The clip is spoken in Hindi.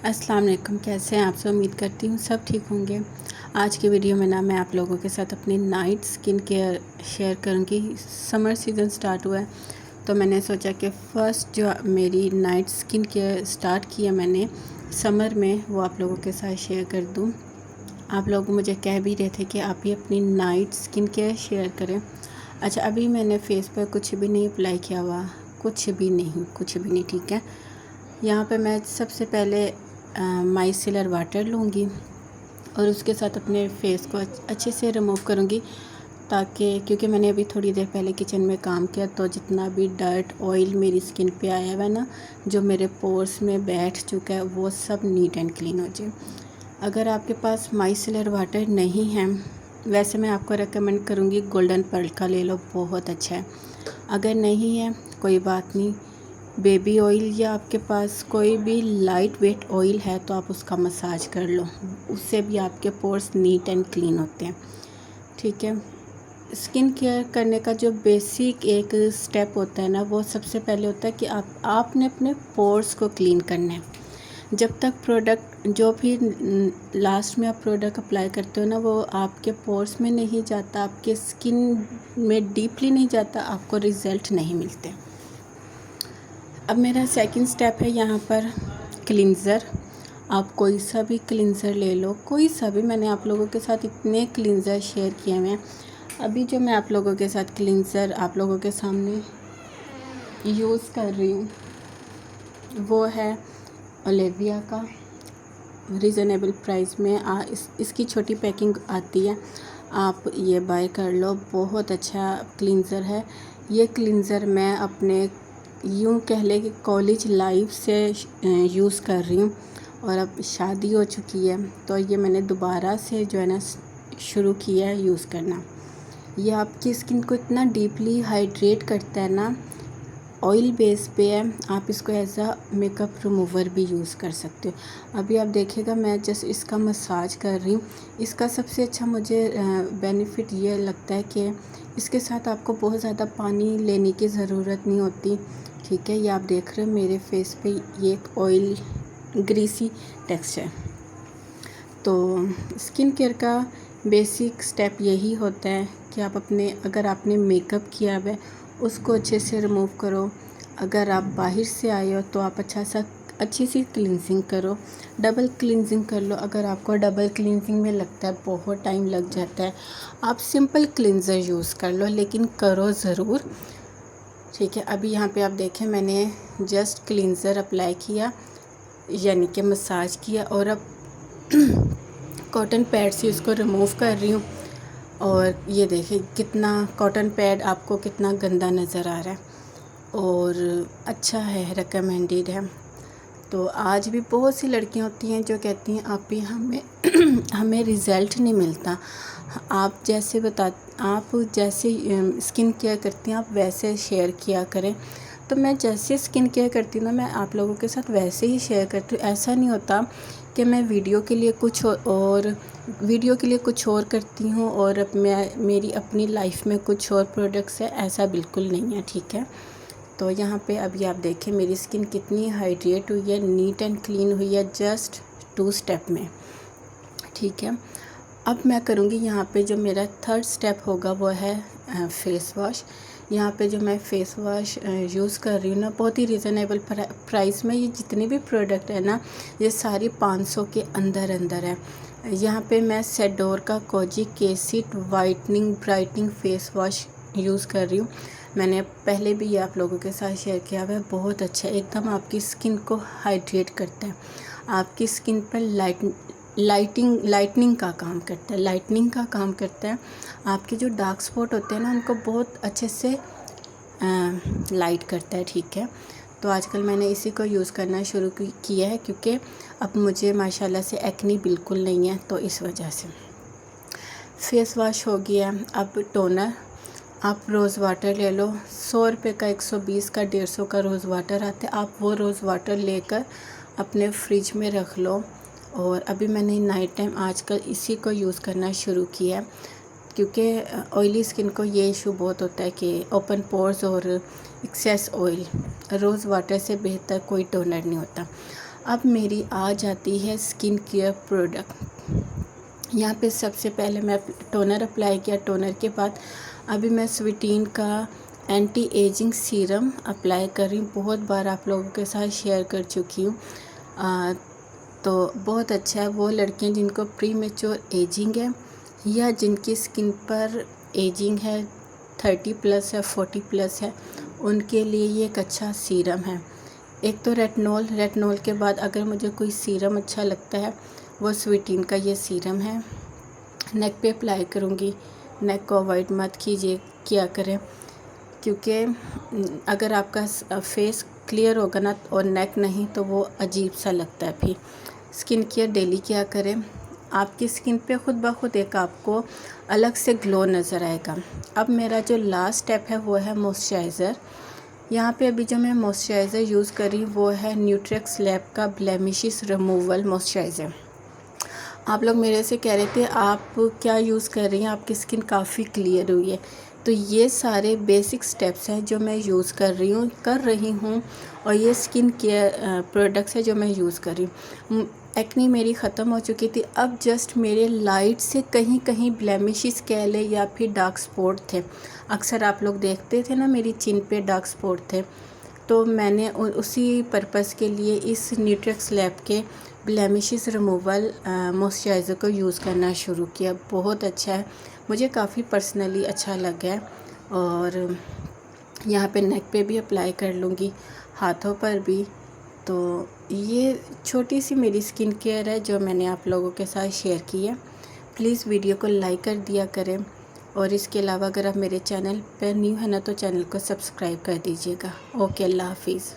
अस्सलाम वालेकुम। कैसे हैं आप सब? उम्मीद करती हूँ सब ठीक होंगे। आज की वीडियो में मैं आप लोगों के साथ अपनी नाइट स्किन केयर शेयर करूँगी। समर सीज़न स्टार्ट हुआ है तो मैंने सोचा कि फ़र्स्ट जो मेरी नाइट स्किन केयर स्टार्ट किया मैंने समर में, वो आप लोगों के साथ शेयर कर दूँ। आप लोग मुझे कह भी रहे थे कि आप भी अपनी नाइट स्किन केयर शेयर करें। अच्छा, अभी मैंने फेस पर कुछ भी नहीं अप्लाई किया हुआ, कुछ भी नहीं, ठीक है। यहाँ पे मैं सबसे पहले माइसिलर वाटर लूँगी और उसके साथ अपने फेस को अच्छे से रिमूव करूँगी, ताकि क्योंकि मैंने अभी थोड़ी देर पहले किचन में काम किया तो जितना भी डर्ट ऑयल मेरी स्किन पे आया हुआ है ना, जो मेरे पोर्स में बैठ चुका है, वो सब नीट एंड क्लीन हो जाए। अगर आपके पास माइसिलर वाटर नहीं है, वैसे मैं आपको रेकमेंड करूँगी गोल्डन पर्ल का ले लो, बहुत अच्छा है। अगर नहीं है कोई बात नहीं, बेबी ऑयल या आपके पास कोई भी लाइट वेट ऑयल है तो आप उसका मसाज कर लो, उससे भी आपके पोर्स नीट एंड क्लीन होते हैं, ठीक है। स्किन केयर करने का जो बेसिक एक स्टेप होता है ना, वो सबसे पहले होता है कि आपने अपने पोर्स को क्लीन करना है। जब तक प्रोडक्ट जो भी लास्ट में आप प्रोडक्ट अप्लाई करते हो ना, वो आपके पोर्स में नहीं जाता, आपके स्किन में डीपली नहीं जाता, आपको रिज़ल्ट नहीं मिलते। अब मेरा सेकंड स्टेप है यहाँ पर क्लींज़र। आप कोई सा भी क्लींज़र ले लो, कोई सा भी। मैंने आप लोगों के साथ इतने क्लींज़र शेयर किए हैं। अभी जो मैं आप लोगों के साथ क्लींज़र आप लोगों के सामने यूज़ कर रही हूँ वो है ओलिविया का। रीज़नेबल प्राइस में इसकी छोटी पैकिंग आती है, आप ये बाय कर लो। बहुत अच्छा क्लींज़र है ये क्लींज़र। मैं अपने यूँ कह ले कि कॉलेज लाइफ से यूज़ कर रही हूँ और अब शादी हो चुकी है तो ये मैंने दोबारा से जो है ना शुरू किया है यूज़ करना। ये आपकी स्किन को इतना डीपली हाइड्रेट करता है ना, ऑयल बेस पे है। आप इसको एज अ मेकअप रिमूवर भी यूज़ कर सकते हो। अभी आप देखिएगा मैं जस्ट इसका मसाज कर रही हूँ। इसका सबसे अच्छा मुझे बेनिफिट ये लगता है कि इसके साथ आपको बहुत ज़्यादा पानी लेने की ज़रूरत नहीं होती, ठीक है। ये आप देख रहे हो मेरे फेस पे ये एक ऑयल ग्रीसी टेक्सचर। तो स्किन केयर का बेसिक स्टेप यही होता है कि आप अपने, अगर आपने मेकअप किया है उसको अच्छे से रिमूव करो। अगर आप बाहर से आए हो तो आप अच्छी सी क्लींजिंग करो, डबल क्लींजिंग कर लो। अगर आपको डबल क्लींजिंग में लगता है बहुत टाइम लग जाता है, आप सिंपल क्लींजर यूज़ कर लो, लेकिन करो ज़रूर, ठीक है। अभी यहाँ पे आप देखें मैंने जस्ट क्लींजर अप्लाई किया, यानी कि मसाज किया, और अब कॉटन पैड से उसको रिमूव कर रही हूँ। और ये देखिए कितना कॉटन पैड आपको कितना गंदा नज़र आ रहा है और अच्छा है, रिकमेंडेड है। तो आज भी बहुत सी लड़कियां होती हैं जो कहती हैं आप भी हमें हमें रिज़ल्ट नहीं मिलता। आप जैसे स्किन केयर करती हैं आप वैसे शेयर किया करें। तो मैं जैसे स्किन केयर करती हूँ ना, मैं आप लोगों के साथ वैसे ही शेयर करती हूँ। ऐसा नहीं होता कि मैं वीडियो के लिए कुछ और करती हूँ और अब मेरी अपनी लाइफ में कुछ और प्रोडक्ट्स है, ऐसा बिल्कुल नहीं है, ठीक है। तो यहाँ पे अभी आप देखें मेरी स्किन कितनी हाइड्रेट हुई है, नीट एंड क्लीन हुई है, जस्ट 2 स्टेप में, ठीक है। अब मैं करूँगी यहाँ पे जो मेरा थर्ड स्टेप होगा वो है फेस वॉश। यहाँ पे जो मैं फेस वॉश यूज़ कर रही हूँ ना, बहुत ही रिज़नेबल प्राइस में। ये जितने भी प्रोडक्ट है ना, ये सारी 500 के अंदर है। यहाँ पे मैं सेडोर का kojic acid whitening brightening face wash use कर रही हूँ। मैंने पहले भी ये आप लोगों के साथ शेयर किया हुआ है, बहुत अच्छा है, एकदम आपकी स्किन को हाइड्रेट करता है, आपकी स्किन पर लाइटनिंग का काम करता है। आपके जो डार्क स्पॉट होते हैं ना, उनको बहुत अच्छे से लाइट करता है, ठीक है। तो आजकल मैंने इसी को यूज़ करना शुरू किया है क्योंकि अब मुझे माशाल्लाह से एक्ने बिल्कुल नहीं है, तो इस वजह से। फेस वॉश हो गया। अब टोनर, आप रोज़ वाटर ले लो, 100 रुपये का, 120 का, 150 का रोज़ वाटर आता है। आप वो रोज़ वाटर लेकर अपने फ्रिज में रख लो। और अभी मैंने नाइट टाइम आजकल इसी को यूज़ करना शुरू किया है क्योंकि ऑयली स्किन को ये इशू बहुत होता है कि ओपन पोर्स और एक्सेस ऑयल। रोज़ वाटर से बेहतर कोई टोनर नहीं होता। अब मेरी आ जाती है स्किन केयर प्रोडक्ट। यहाँ पे सबसे पहले मैं टोनर अप्लाई किया। टोनर के बाद अभी मैं स्वीटीन का एंटी एजिंग सीरम अप्लाई कर रही हूँ। बहुत बार आप लोगों के साथ शेयर कर चुकी हूँ। तो बहुत अच्छा है। वो लड़कियाँ जिनको प्री मेच्योर एजिंग है या जिनकी स्किन पर एजिंग है 30+ है 40+ है, उनके लिए ये एक अच्छा सीरम है। एक तो रेटनॉल के बाद अगर मुझे कोई सीरम अच्छा लगता है वो स्वीटीन का ये सीरम है। नेक पे अप्लाई करूँगी। नेक को अवॉइड मत किया करें, क्योंकि अगर आपका फेस क्लियर होगा ना और नेक नहीं तो वो अजीब सा लगता है। फिर स्किन केयर डेली किया करें। आपकी स्किन पे खुद ब खुद एक आपको अलग से ग्लो नज़र आएगा। अब मेरा जो लास्ट स्टेप है वो है मॉइस्चराइज़र। यहाँ पे अभी जो मैं मॉइस्चराइज़र यूज़ कर रही हूँ वो है न्यूट्रिक्स लैब का ब्लेमिशेस रिमूवल मॉइस्चराइज़र। आप लोग मेरे से कह रहे थे आप क्या यूज़ कर रही हैं, आपकी स्किन काफ़ी क्लियर हुई है। तो ये सारे बेसिक स्टेप्स हैं जो मैं यूज़ कर रही हूँ और ये स्किन केयर प्रोडक्ट्स है जो मैं यूज़ कर रही हूँ। एक्ने मेरी ख़त्म हो चुकी थी। अब जस्ट मेरे लाइट से कहीं कहीं ब्लेमिशेस कह लें या फिर डार्क स्पॉट थे। अक्सर आप लोग देखते थे ना मेरी चिन पे डार्क स्पॉट थे, तो मैंने उसी पर्पज़ के लिए इस न्यूट्रिक्स लैब के ब्लेमिशेस रिमूवल मॉइस्चराइज़र को यूज़ करना शुरू किया। बहुत अच्छा है, मुझे काफ़ी पर्सनली अच्छा लगा है। और यहाँ पे नेक पे भी अप्लाई कर लूँगी, हाथों पर भी। तो ये छोटी सी मेरी स्किन केयर है जो मैंने आप लोगों के साथ शेयर की है। प्लीज़ वीडियो को लाइक कर दिया करें, और इसके अलावा अगर आप मेरे चैनल पर न्यू है ना तो चैनल को सब्सक्राइब कर दीजिएगा। ओके, अल्लाह हाफिज़।